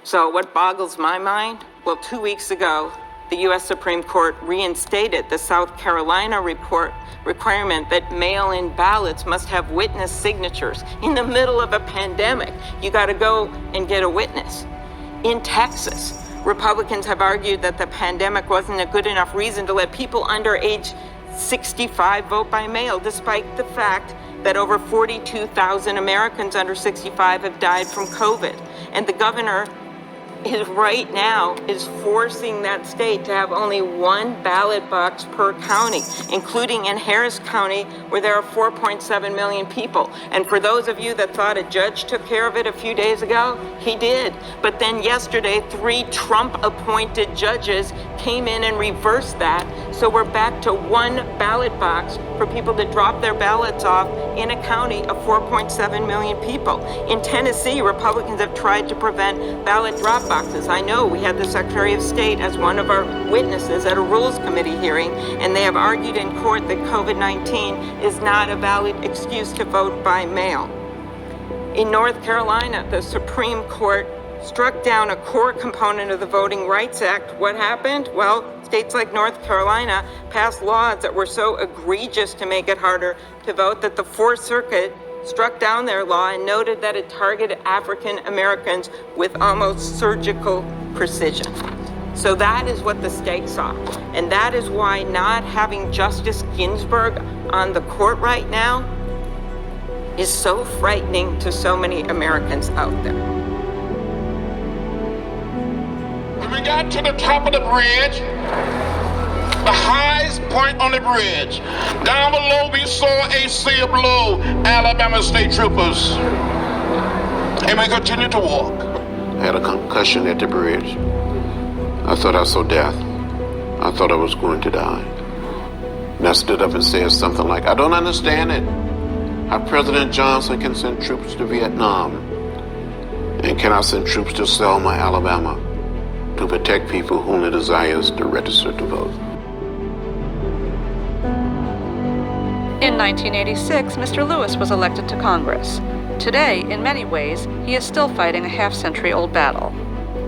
So what boggles my mind? Well, 2 weeks ago, the U.S. Supreme Court reinstated the South Carolina requirement that mail-in ballots must have witness signatures. In the middle of a pandemic, you got to go and get a witness. In Texas, Republicans have argued that the pandemic wasn't a good enough reason to let people under age 65 vote by mail, despite the fact that over 42,000 Americans under 65 have died from COVID. And the governor right now is forcing that state to have only one ballot box per county, including in Harris County, where there are 4.7 million people. And for those of you that thought a judge took care of it a few days ago, he did. But then yesterday, 3 Trump-appointed judges came in and reversed that. So we're back to one ballot box for people to drop their ballots off in a county of 4.7 million people. In Tennessee, Republicans have tried to prevent ballot drop boxes. I know we had the Secretary of State as one of our witnesses at a Rules Committee hearing, and they have argued in court that COVID-19 is not a valid excuse to vote by mail. In North Carolina, the Supreme Court struck down a core component of the Voting Rights Act. What happened? Well, states like North Carolina passed laws that were so egregious to make it harder to vote that the Fourth Circuit struck down their law and noted that it targeted African Americans with almost surgical precision. So that is what the stakes are. And that is why not having Justice Ginsburg on the court right now is so frightening to so many Americans out there. When we got to the top of the bridge, the highest point on the bridge, down below we saw a sea of blue Alabama state troopers. And we continued to walk. I had a concussion at the bridge. I thought I saw death. I thought I was going to die. And I stood up and said something like, I don't understand it. How President Johnson can send troops to Vietnam. And can I send troops to Selma, Alabama, to protect people who only desires to register to vote? In 1986, Mr. Lewis was elected to Congress. Today, in many ways, he is still fighting a half-century-old battle.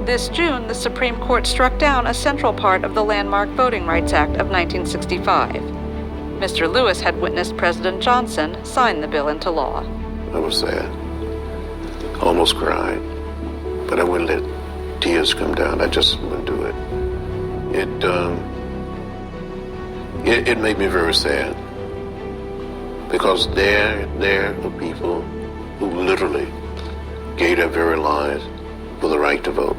This June, the Supreme Court struck down a central part of the landmark Voting Rights Act of 1965. Mr. Lewis had witnessed President Johnson sign the bill into law. I was sad. I almost cried, but I wouldn't let tears come down. I just wouldn't do it. It made me very sad, because there are people who literally gave their very lives for the right to vote.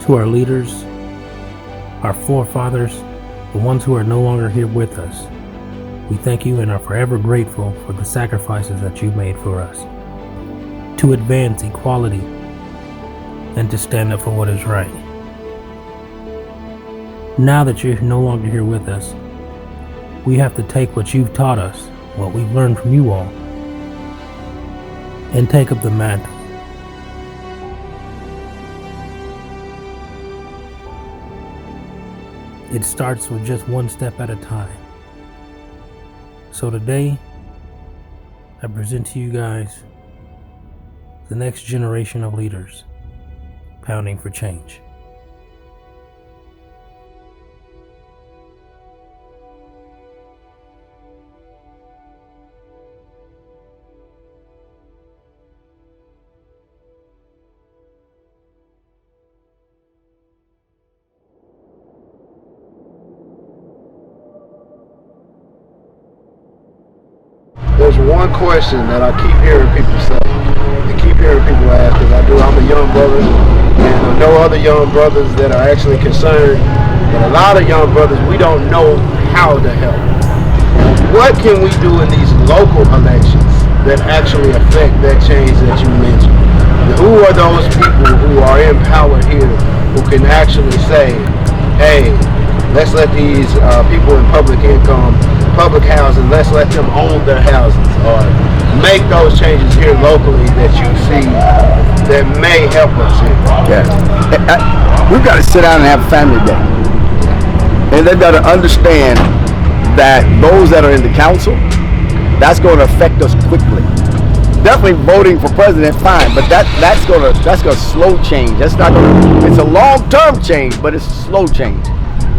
To our leaders, our forefathers, the ones who are no longer here with us, we thank you and are forever grateful for the sacrifices that you made for us to advance equality and to stand up for what is right. Now that you're no longer here with us, we have to take what you've taught us, what we've learned from you all, and take up the mantle. It starts with just one step at a time. So today, I present to you guys the next generation of leaders pounding for change. There's one question that I keep hearing people say, and keep hearing people ask, because I'm a young brother, and I know other young brothers that are actually concerned, but a lot of young brothers, we don't know how to help. What can we do in these local elections that actually affect that change that you mentioned? Who are those people who are in power here who can actually say, hey, let's let these people in public income, public housing, let's let them own their houses, or make those changes here locally that you see that may help us here. Yeah, we've got to sit down and have a family day, and they've got to understand that those that are in the council That's going to affect us quickly. Definitely voting for president, fine, but that's gonna slow change. That's not gonna. It's a long-term change, but it's a slow change.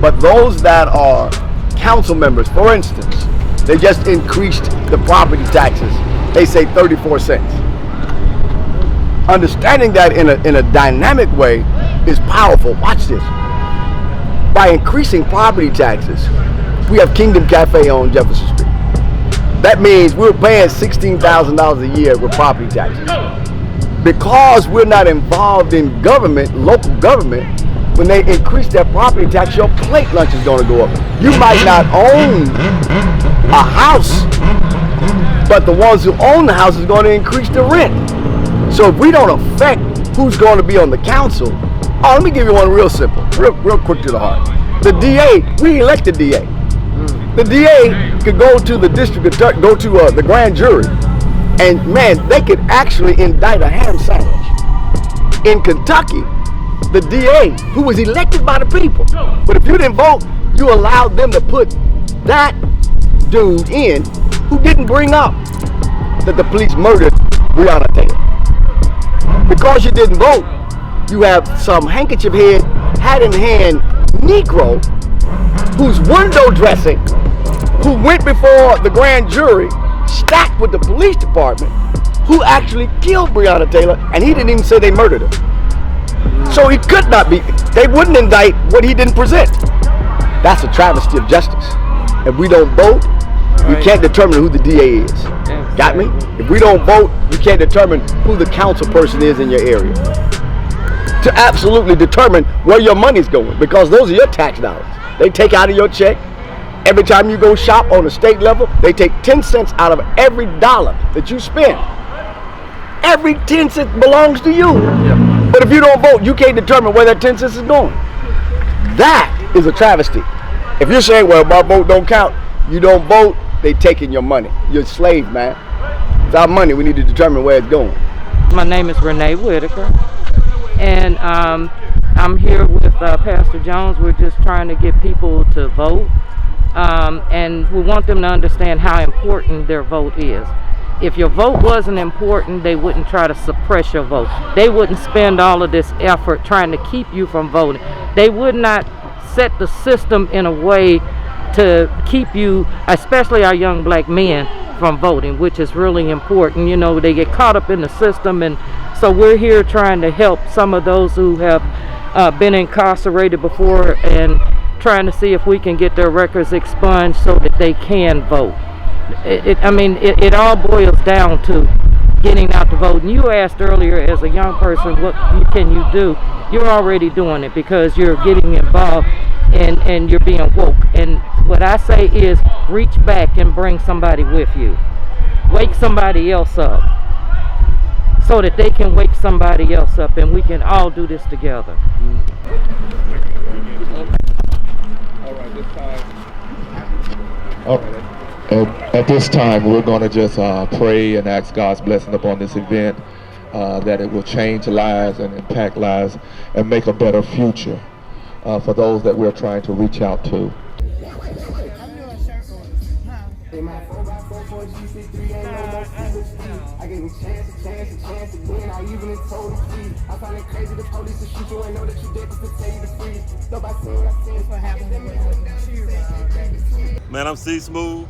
But those that are council members, for instance, they just increased the property taxes. They say 34 cents. Understanding that in a dynamic way is powerful. Watch this. By increasing property taxes, we have Kingdom Cafe on Jefferson Street. That means we're paying $16,000 a year with property taxes. Because we're not involved in government, local government, when they increase their property tax, your plate lunch is going to go up. You might not own a house, but the ones who own the house is going to increase the rent. So if we don't affect who's going to be on the council, let me give you one real simple, real quick to the heart. The DA, we elect the DA. The DA could go to the district attorney, go to the grand jury, and man, they could actually indict a ham sandwich. In Kentucky, the DA, who was elected by the people, but if you didn't vote, you allowed them to put that dude in who didn't bring up that the police murdered Breonna Taylor. Because you didn't vote, you have some handkerchief head, hat in hand Negro who's window dressing, who went before the grand jury, stacked with the police department, who actually killed Breonna Taylor, and he didn't even say they murdered her. So he could not be, they wouldn't indict what he didn't present. That's a travesty of justice. If we don't vote, we can't determine who the DA is. Got me? If we don't vote, you can't determine who the council person is in your area. To absolutely determine where your money's going, because those are your tax dollars. They take out of your check. Every time you go shop on the state level, they take 10 cents out of every dollar that you spend. Every 10 cents belongs to you. But if you don't vote, you can't determine where that 10 cents is going. That is a travesty. If you're saying, well, my vote don't count, you don't vote, they taking your money. You're a slave, man. It's our money. We need to determine where it's going. My name is Renee Whitaker, and I'm here with Pastor Jones. We're just trying to get people to vote, and we want them to understand how important their vote is. If your vote wasn't important, they wouldn't try to suppress your vote. They wouldn't spend all of this effort trying to keep you from voting. They would not set the system in a way to keep you, especially our young black men, from voting, which is really important. You know, they get caught up in the system, and so we're here trying to help some of those who have been incarcerated before and trying to see if we can get their records expunged so that they can vote. It all boils down to getting out to vote. And you asked earlier, as a young person, what can you do? You're already doing it because you're getting involved and you're being woke. And what I say is reach back and bring somebody with you. Wake somebody else up so that they can wake somebody else up, and we can all do this together. At this time, we're going to just pray and ask God's blessing upon this event, that it will change lives and impact lives and make a better future for those that we're trying to reach out to. Man, I'm C Smooth,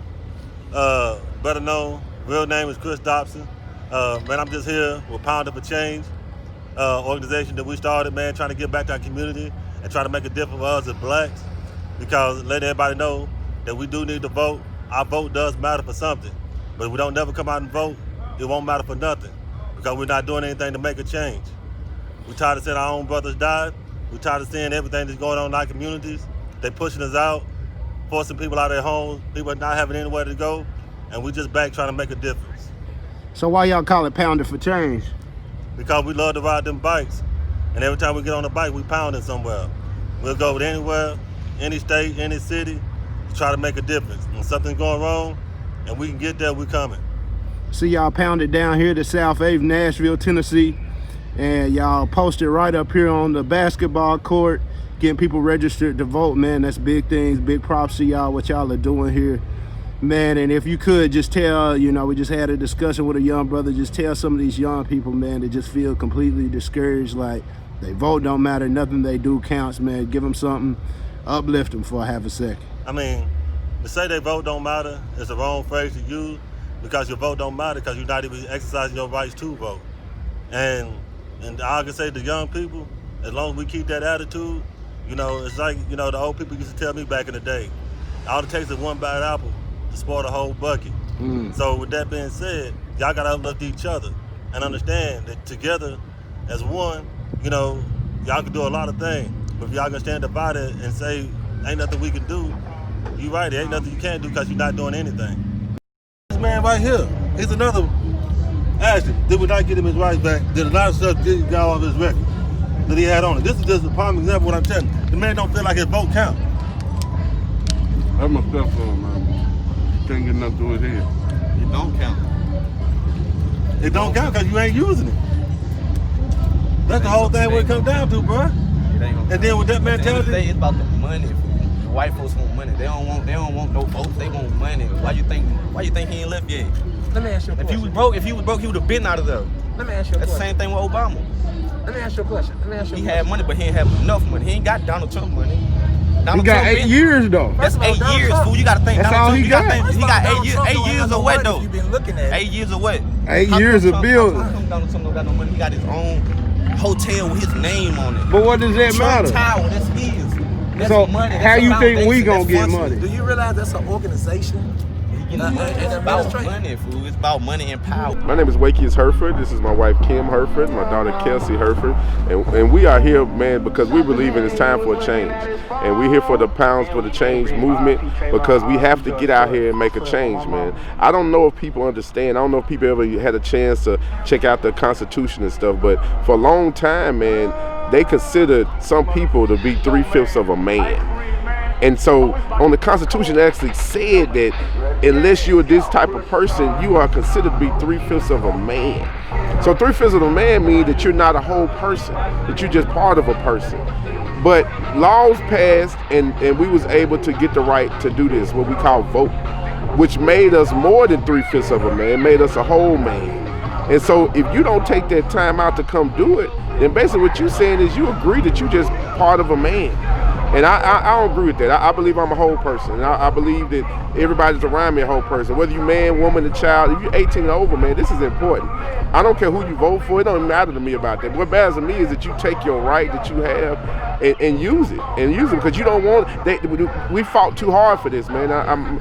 better known. Real name is Chris Dobson. Man, I'm just here with Pounder for Change, organization that we started, man, trying to get back to our community and try to make a difference for us as blacks, because let everybody know that we do need to vote. Our vote does matter for something, but if we don't never come out and vote, it won't matter for nothing, because we're not doing anything to make a change. We're tired of seeing our own brothers die. We're tired of seeing everything that's going on in our communities. They're pushing us out, forcing people out of their homes, people not having anywhere to go, and we just back trying to make a difference. So why y'all call it Pounder for Change? Because we love to ride them bikes, and every time we get on a bike, we pounding somewhere. We'll go anywhere, any state, any city, to try to make a difference. When something's going wrong, and we can get there, we coming. See y'all pounded down here to South 8th, Nashville, Tennessee, and y'all posted right up here on the basketball court, getting people registered to vote. Man, that's big things. Big props to y'all, what y'all are doing here. Man, and if you could just tell, we just had a discussion with a young brother, just tell some of these young people, man, that just feel completely discouraged, like they vote don't matter, nothing they do counts, man. Give them something, uplift them for half a second. I mean, to say they vote don't matter is the wrong phrase to use, because your vote don't matter because you're not even exercising your rights to vote. And I can say to young people, as long as we keep that attitude, it's like, the old people used to tell me back in the day, all it takes is one bad apple to spoil the whole bucket. So with that being said, y'all gotta uplift each other and understand that together as one, y'all can do a lot of things. But if y'all gonna stand divided and say, ain't nothing we can do, you right, there ain't nothing you can't do because you're not doing anything. This man right here, he's another Ashton. Did we not get him his rights back? Did a lot of stuff did got off his record that he had on it. This is just a prime example of what I'm telling you. The man don't feel like his vote count. That's my stuff for him, man. Can't get nothing through his head. It don't count. It don't count because you ain't using it. That's the whole thing what it comes down to, bro. And then with that mentality, it's about the money. The white folks want money. They don't want no votes. They want money. Why you think he ain't left yet? Let me ask you a question. If he was broke, he would have been out of there. Let me ask you a question. That's the same thing with Obama. Let me ask you a question. He had money, but he ain't have enough money. He ain't got Donald Trump money. He got 8 years though. That's 8 years, fool. You gotta think. That's all he got. He got 8 years. 8 years of what though? You've been looking at 8 years of what? 8 years of building. Donald Trump don't got no money. He got his own hotel with his name on it. But what does that Trump matter? Tower, that's his. That's So money. That's how you think we gonna that's get functional. money? Do you realize that's an organization? It's about money, fool. It's about money and power. My name is Wakeys Herford. This is my wife Kim Herford, my daughter Kelsey Herford, and we are here, man, because we believe it's time for a change, and we're here for the Pounds for the Change movement because we have to get out here and make a change, man. I don't know if people understand. I don't know if people ever had a chance to check out the Constitution and stuff, but for a long time, man, they considered some people to be 3/5 of a man. And so on the Constitution, it actually said that unless you're this type of person, you are considered to be 3/5 of a man. So 3/5 of a man means that you're not a whole person, that you're just part of a person. But laws passed and we was able to get the right to do this, what we call vote, which made us more than 3/5 of a man, made us a whole man. And so if you don't take that time out to come do it, then basically what you're saying is you agree that you're just part of a man. And I don't agree with that. I believe I'm a whole person. And I believe that everybody's around me a whole person. Whether you're man, woman, a child, if you're 18 and over, man, this is important. I don't care who you vote for. It don't matter to me about that. What matters to me is that you take your right that you have and use it. And use it because you don't want we fought too hard for this, man. I'm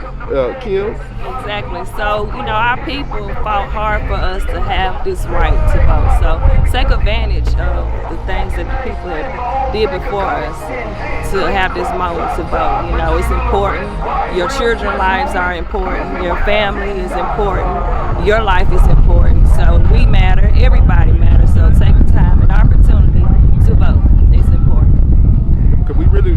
Kim? Exactly. So, our people fought hard for us to have this right to vote. So take advantage of the things that the people have did before us to have this moment to vote. It's important. Your children's lives are important. Your family is important. Your life is important. So we matter. Everybody matters. So take the time and opportunity to vote. It's important. Cause we really,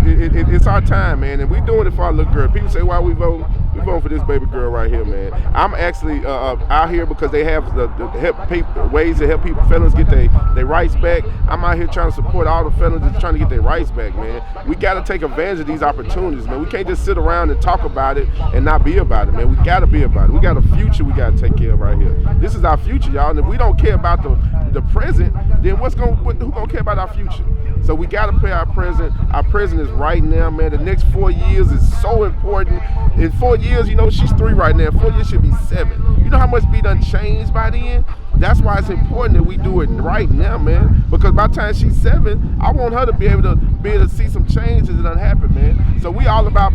it's our time, man, and we doing it for our little girl. People say, why we vote? We voting for this baby girl right here, man. I'm actually out here because they have the ways to help people, felons get their rights back. I'm out here trying to support all the felons that's trying to get their rights back, man. We got to take advantage of these opportunities, man. We can't just sit around and talk about it and not be about it, man. We got to be about it. We got a future we got to take care of right here. This is our future, y'all. And if we don't care about the present, then who gonna care about our future? So we got to play our present. Our present is right now, man. The next 4 years is so important. In 4 years, she's 3 right now. 4 years should be 7. You know how much be done changed by then? That's why it's important that we do it right now, man. Because by the time she's 7, I want her to be able to see some changes that done happen, man. So we all about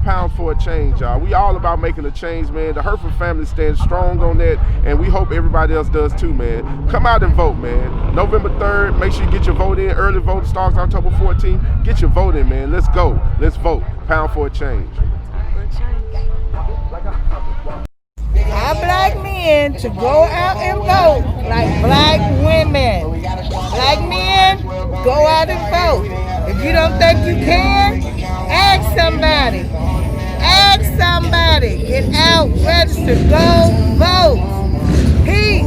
Pounds for a Change, y'all. We all about making a change, man. The Herford family stands strong on that, and we hope everybody else does too, man. Come out and vote, man. November 3rd, make sure you get your vote in. Early vote starts October 14th. Get your vote in, man. Let's go. Let's vote. Pound for a Change. Our black men to go out and vote like black women. Black men, go out and vote. If you don't think you can, ask somebody. Ask somebody. Get out, register, go vote. Peace.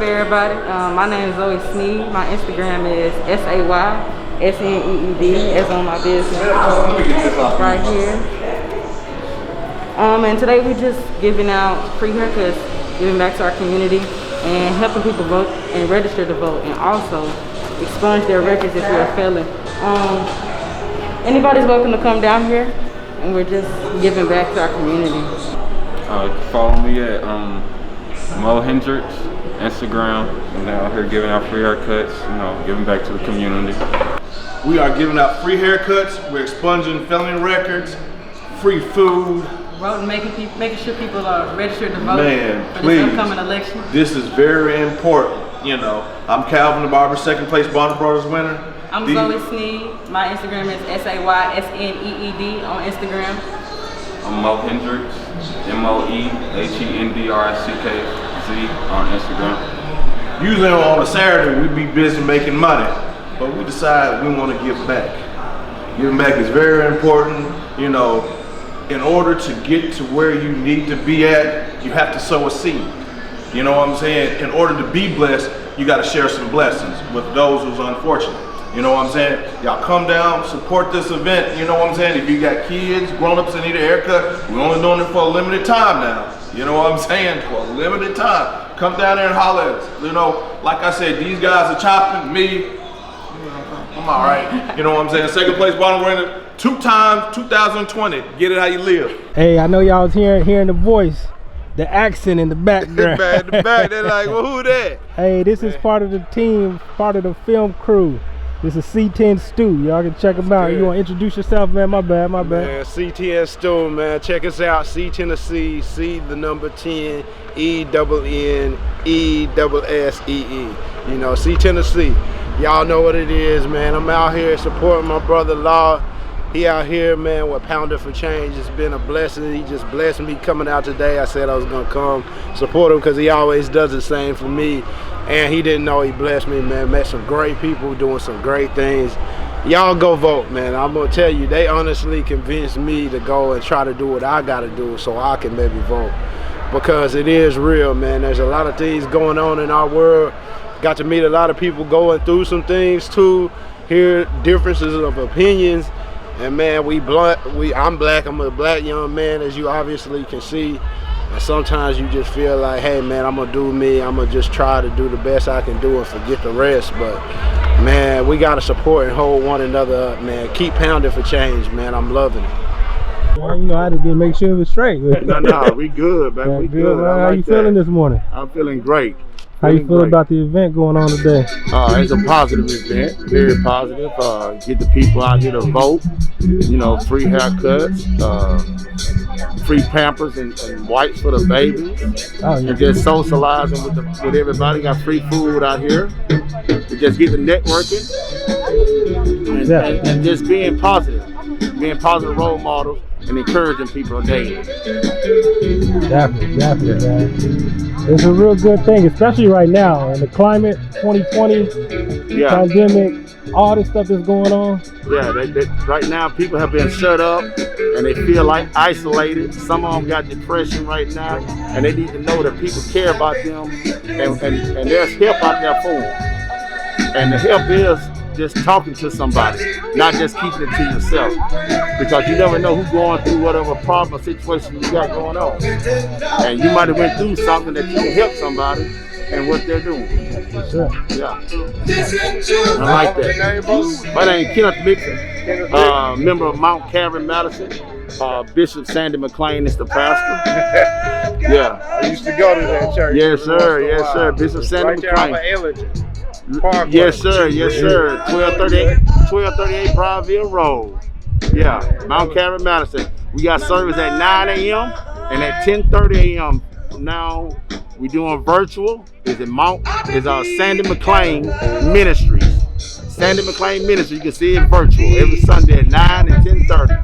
everybody. My name is Zoe Sneed. My Instagram is SAYSNEED, as on my business right here. And today we're just giving out free haircuts, giving back to our community, and helping people vote and register to vote, and also expunge their records if you're a felon. Anybody's welcome to come down here, and we're just giving back to our community. Follow me at Mo Hendricks, Instagram, and out here giving out free haircuts, giving back to the community. We are giving out free haircuts, we're expunging felony records, free food. Voting, making sure people are registered to vote for please. this upcoming election. This is very important. I'm Calvin the Barber, second place Bonner Brothers winner. I'm Zoe Sneed. My Instagram is SAYSNEED on Instagram. I'm Mo Hendricks, MOEHENDRICKZ on Instagram. Usually on a Saturday we be busy making money, but we decided we want to give back. Giving back is very important. In order to get to where you need to be at, you have to sow a seed. You know what I'm saying? In order to be blessed, you got to share some blessings with those who's unfortunate. You know what I'm saying? Y'all come down, support this event. You know what I'm saying? If you got kids, grown-ups that need a haircut, we're only doing it for a limited time now. You know what I'm saying? For a limited time. Come down there and holler at us. Like I said, these guys are chopping. Me, I'm all right. You know what I'm saying? Second place bottom winner, 2 times, 2020. Get it how you live. Hey, I know y'all was hearing the voice, the accent in the background. In the back, they're like, well, who that? Hey, this is part of the team, part of the film crew. This is C10 Stew. Y'all can check them out. You want to introduce yourself, man? My bad. Man, C10 Stew, man. Check us out. C Tennessee, C the number 10, ENNESSEE. C Tennessee. Y'all know what it is, man. I'm out here supporting my brother Law. He out here, man, with Pounder for Change. It's been a blessing. He just blessed me coming out today. I said I was gonna come support him because he always does the same for me. And he didn't know he blessed me, man. Met some great people doing some great things. Y'all go vote, man. I'm gonna tell you, they honestly convinced me to go and try to do what I gotta do so I can maybe vote. Because it is real, man. There's a lot of things going on in our world. Got to meet a lot of people going through some things too. Hear differences of opinions. And man, I'm black, I'm a black young man, as you obviously can see. And sometimes you just feel like, hey man, I'm gonna do me, I'm gonna just try to do the best I can do and forget the rest. But man, we gotta support and hold one another up, man. Keep pounding for change, man. I'm loving it. Well, I had to make sure it was straight. No, we good, man. We good. How you feeling this morning? I'm feeling great. How you feel about the event going on today? It's a positive event, very positive. Get the people out here to vote. Free haircuts, free Pampers and wipes for the babies. And just socializing with everybody. Got free food out here. To just get the networking and just being positive role models and encouraging people daily. Definitely, man. It's a real good thing, especially right now in the climate, 2020, pandemic, all this stuff that's going on. Yeah, right now people have been shut up and they feel like isolated. Some of them got depression right now, and they need to know that people care about them and there's help out there for them. And the help is just talking to somebody, not just keeping it to yourself. Because you never know who's going through whatever problem or situation you got going on. And you might have went through something that you can help somebody and what they're doing. Sure. Yeah. I like that. My name is Kenneth Mixon, member of Mount Calvary, Madison. Bishop Sandy McLean is the pastor. Yeah. I used to go to that church. Yes, sir. Bishop Sandy McLean. Yes, sir. 1238 Broadville Road. Yeah, Mount Calvary, Madison. We got service at 9 a.m. and at 10:30 a.m. Now we doing virtual. It's Sandy McLean Ministries. Sandy McLean Ministries. You can see it virtual every Sunday at 9 and 10:30.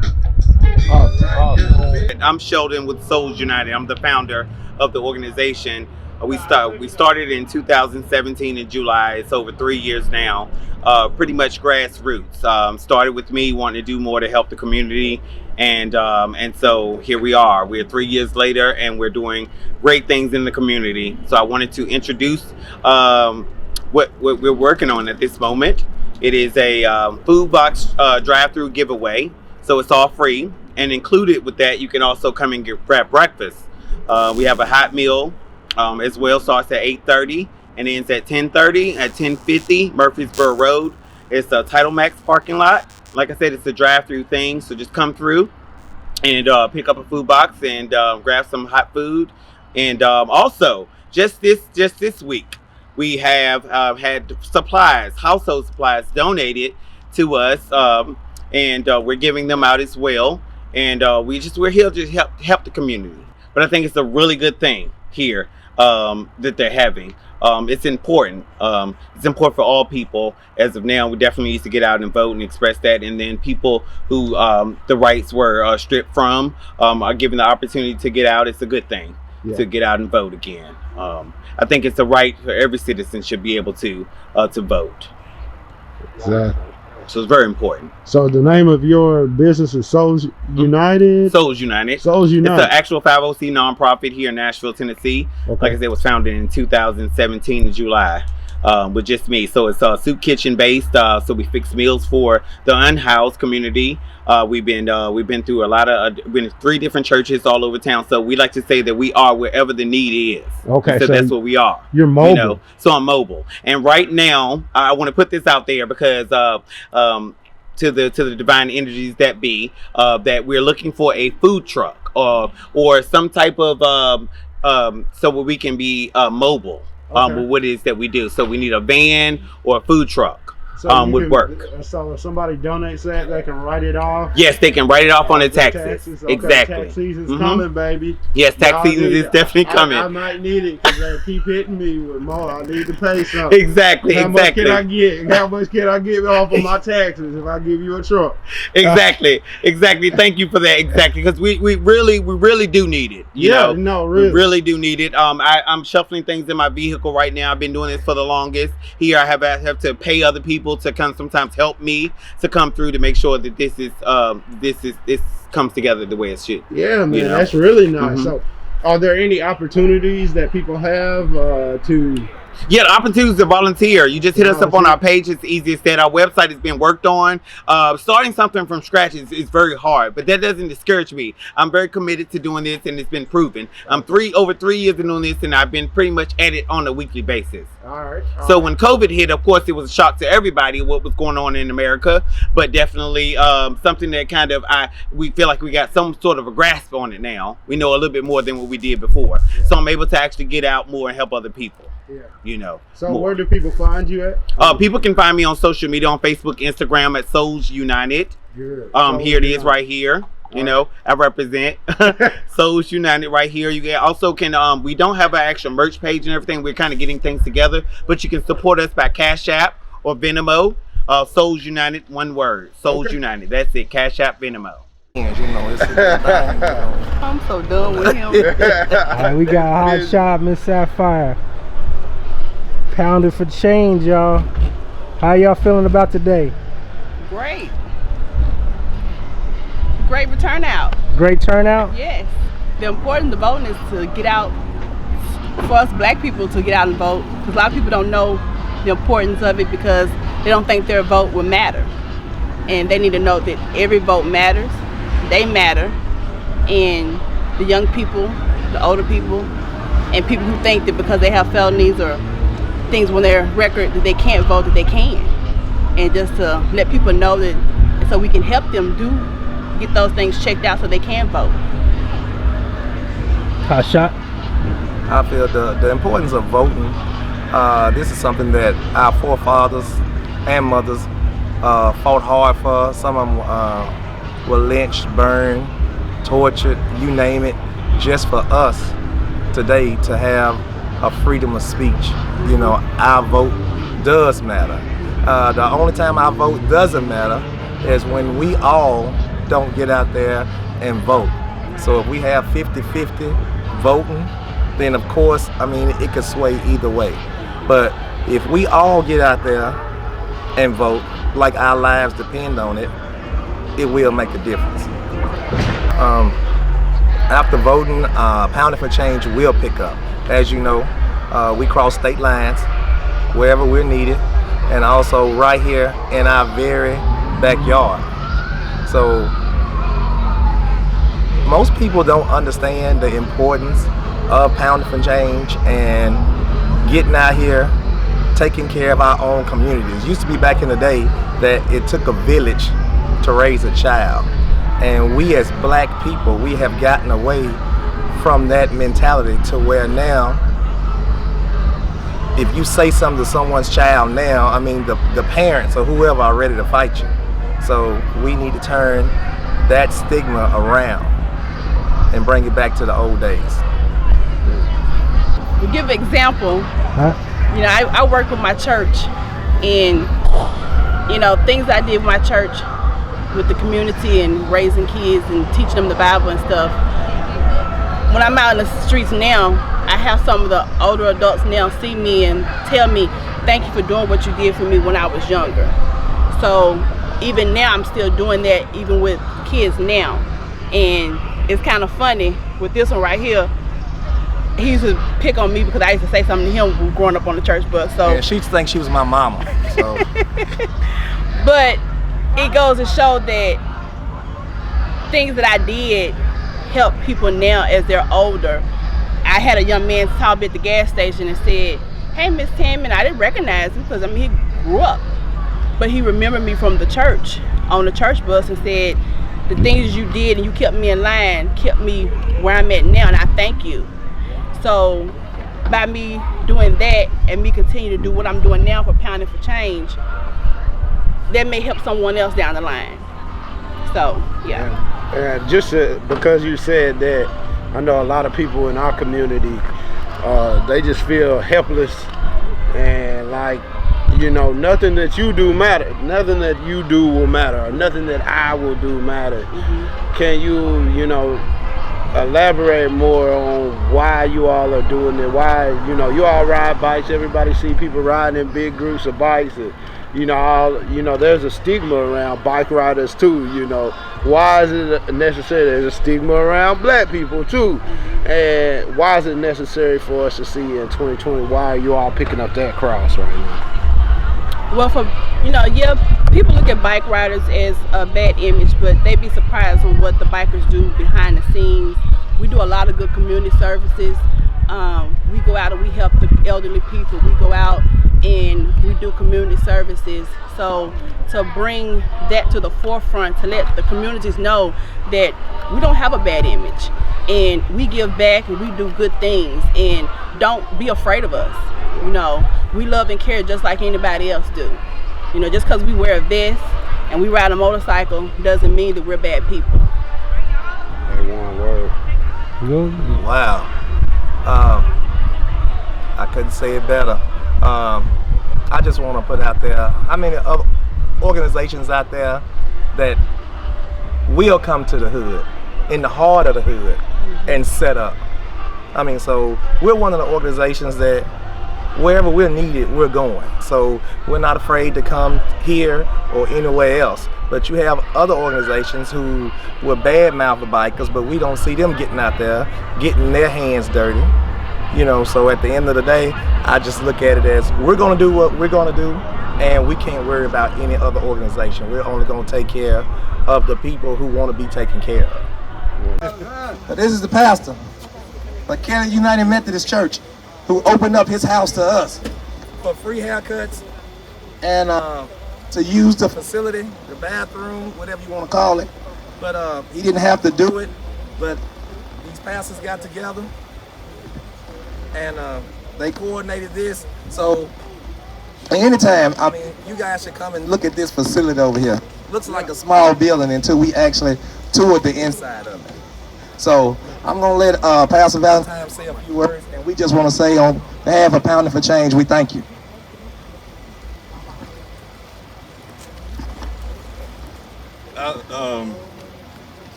Awesome. I'm Sheldon with Souls United. I'm the founder of the organization. We started in 2017 in July. It's over 3 years now. Pretty much grassroots. Started with me wanting to do more to help the community, and so here we are. We're 3 years later, and we're doing great things in the community. So I wanted to introduce what we're working on at this moment. It is a food box drive-through giveaway, so it's all free. And included with that, you can also come and grab breakfast. We have a hot meal as well. Starts at 8:30 and ends at 10:30 at 1050 Murfreesboro Road. It's a Title Max parking lot. Like I said, it's a drive-through thing, so just come through and pick up a food box and grab some hot food. And also, just this week, we have had supplies, household supplies donated to us, and we're giving them out as well. And we're here to help the community. But I think it's a really good thing here that they're having. It's important. It's important for all people. As of now, we definitely need to get out and vote and express that. And then people who the rights were stripped from are given the opportunity to get out. It's a good thing to get out and vote again. I think it's a right for every citizen should be able to vote. Exactly. So it's very important. So the name of your business is Souls United? Souls United. Souls United. It's an actual 501c nonprofit here in Nashville, Tennessee. Okay. Like I said, it was founded in 2017 in July with just me. So it's soup kitchen based. So we fix meals for the unhoused community. We've been through a lot of been to 3 different churches all over town. So we like to say that we are wherever the need is. Okay, so that's what we are. You're mobile. You know? So I'm mobile. And right now, I want to put this out there because to the divine energies that be, that we're looking for a food truck or some type of so where we can be mobile. With what it is that we do. So we need a van or a food truck. Would work. So if somebody donates that, they can write it off? Yes, they can write it off on their taxes. Okay. Exactly. Tax season's coming, baby. Yes, tax season is definitely coming. I might need it because they keep hitting me with more. I need to pay something. Exactly. How much can I get? How much can I get off of my taxes if I give you a truck? Exactly. Thank you for that. Exactly, because we really do need it. You know? No, really. We really do need it. I'm shuffling things in my vehicle right now. I've been doing this for the longest. Here I have to pay other people to come sometimes help me to come through to make sure that this comes together the way it should. Yeah, man, you know? that's really nice. So are there any opportunities that people have to Yeah, the opportunities to volunteer. You just hit us up on our page. It's the easiest that our website has been worked on. Starting something from scratch is very hard, but that doesn't discourage me. I'm very committed to doing this, and it's been proven. I'm over 3 years in doing this, and I've been pretty much at it on a weekly basis. All right. So when COVID hit, of course, it was a shock to everybody what was going on in America, but definitely something that kind of we feel like we got some sort of a grasp on it now. We know a little bit more than what we did before. So I'm able to actually get out more and help other people. Yeah. You know. So more. where do people find you at? People can find me on social media, on Facebook, Instagram at Souls United. Good. Here it is right here. You know, I represent Souls United right here. You can also we don't have an actual merch page and everything. We're kind of getting things together, but you can support us by Cash App or Venmo. Souls United, one word. Souls United. That's it. Cash App, Venmo. You know, it's I'm so done with him. All right, we got Hot Shot, Miss Sapphire. Pounded for change, y'all. How y'all feeling about today? Great. Great turnout. Great turnout? Yes. The importance of voting is to get out, for us black people to get out and vote, because a lot of people don't know the importance of it because they don't think their vote will matter. And they need to know that every vote matters, they matter, and the young people, the older people, and people who think that because they have felonies or things on their record that they can't vote, that they can. And just to let people know that, so we can help them get those things checked out so they can vote. Hot Shot. I feel the importance of voting. This is something that our forefathers and mothers fought hard for. Some of them were lynched, burned, tortured, you name it, just for us today to have a freedom of speech. You know, our vote does matter. The only time our vote doesn't matter is when we all don't get out there and vote. So if we have 50-50 voting, then of course, I mean, it could sway either way. But if we all get out there and vote like our lives depend on it, it will make a difference. After voting, Pounding for Change will pick up. As you know, we cross state lines wherever we're needed, and also right here in our very backyard. So most people don't understand the importance of Pounding for Change and getting out here, taking care of our own communities. It used to be back in the day that it took a village to raise a child. And we as black people, we have gotten away from that mentality to where now, if you say something to someone's child now, I mean, the parents or whoever are ready to fight you. So we need to turn that stigma around and bring it back to the old days. To give an example, you know, I work with my church, and you know, things I did with my church, with the community and raising kids and teaching them the Bible and stuff. When I'm out in the streets now, I have some of the older adults now see me and tell me, thank you for doing what you did for me when I was younger. So even now I'm still doing that, even with kids now. And it's kind of funny with this one right here. He used to pick on me because I used to say something to him growing up on the church bus. So yeah, she used to think she was my mama. So. But it goes to show that things that I did help people now as they're older. I had a young man stop me at the gas station and said, "Hey, Miss Tammy," and I didn't recognize him because I mean he grew up, but he remembered me from the church on the church bus and said, "The things you did and you kept me in line kept me where I'm at now, and I thank you." So by me doing that and me continue to do what I'm doing now for Pounding for Change, that may help someone else down the line. So yeah. And just because you said that, I know a lot of people in our community, they just feel helpless and like, you know, nothing that you do matter, nothing that you do will matter, or nothing that I will do matter. Mm-hmm. Can you, you know, elaborate more on why you all are doing it? Why, you know, you all ride bikes, everybody see people riding in big groups of bikes, and you know, there's a stigma around bike riders too, you know. Why is it necessary? There's a stigma around black people too. And why is it necessary for us to see in 2020, why are you all picking up that cross right now? Well, for, you know, yeah, people look at bike riders as a bad image, but they'd be surprised on what the bikers do behind the scenes. We do a lot of good community services. We go out and we help the elderly people. We go out and we do community services. So to bring that to the forefront, to let the communities know that we don't have a bad image and we give back and we do good things, and don't be afraid of us. You know, we love and care just like anybody else do. You know, just because we wear a vest and we ride a motorcycle doesn't mean that we're bad people. One word. Wow. I couldn't say it better. I just want to put out there, how many other organizations out there that will come to the hood, in the heart of the hood, and set up. I mean, so we're one of the organizations that wherever we're needed, we're going. So we're not afraid to come here or anywhere else. But you have other organizations who will badmouth the bikers, but we don't see them getting out there, getting their hands dirty. You know, so at the end of the day, I just look at it as we're going to do what we're going to do, and we can't worry about any other organization. We're only going to take care of the people who want to be taken care of. But this is the pastor of Canada United Methodist Church, who opened up his house to us For free haircuts and to use the facility, the bathroom, whatever you want to call it. But he didn't have to do it. But these pastors got together and they coordinated this. So anytime, I mean, you guys should come and look at this facility over here. Looks like a small building until we actually toured the inside of it. So I'm gonna let Pastor Valentine say a few words, and we just want to say on behalf of Pounding for Change, we thank you.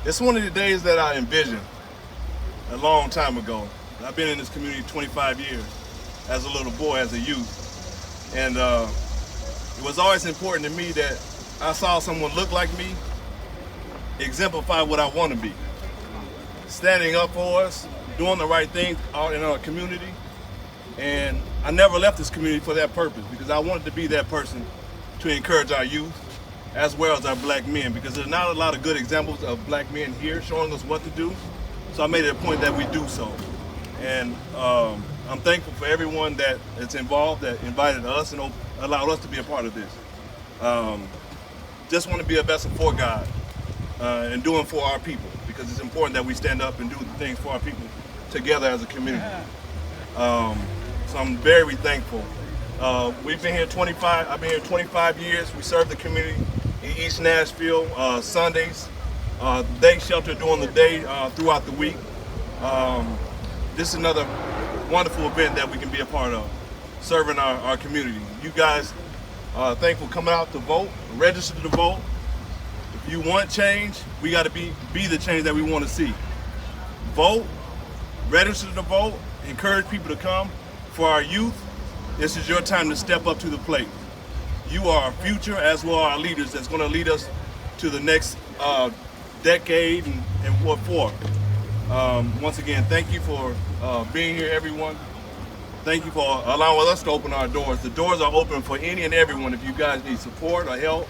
It's one of the days that I envisioned a long time ago. I've been in this community 25 years as a little boy, as a youth. And it was always important to me that I saw someone look like me, exemplify what I want to be. Standing up for us, doing the right thing out in our community. And I never left this community for that purpose, because I wanted to be that person to encourage our youth as well as our black men, because there's not a lot of good examples of black men here showing us what to do. So I made it a point that we do so. And I'm thankful for everyone that is involved, that invited us and allowed us to be a part of this. Just want to be a vessel for God and doing for our people, because it's important that we stand up and do things for our people together as a community. So I'm very thankful. I've been here 25 years. We serve the community in East Nashville, Sundays, day shelter during the day, throughout the week. This is another wonderful event that we can be a part of, serving our community. You guys are thankful coming out to vote, register to vote. If you want change, we got to be the change that we want to see. Vote, register to vote, encourage people to come. For our youth, this is your time to step up to the plate. You are our future, as well as our leaders that's going to lead us to the next decade and what for. Once again, thank you for being here, everyone. Thank you for allowing us to open our doors. The doors are open for any and everyone. If you guys need support or help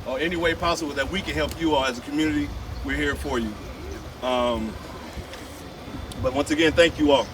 or any way possible that we can help you all as a community, we're here for you. But once again, thank you all.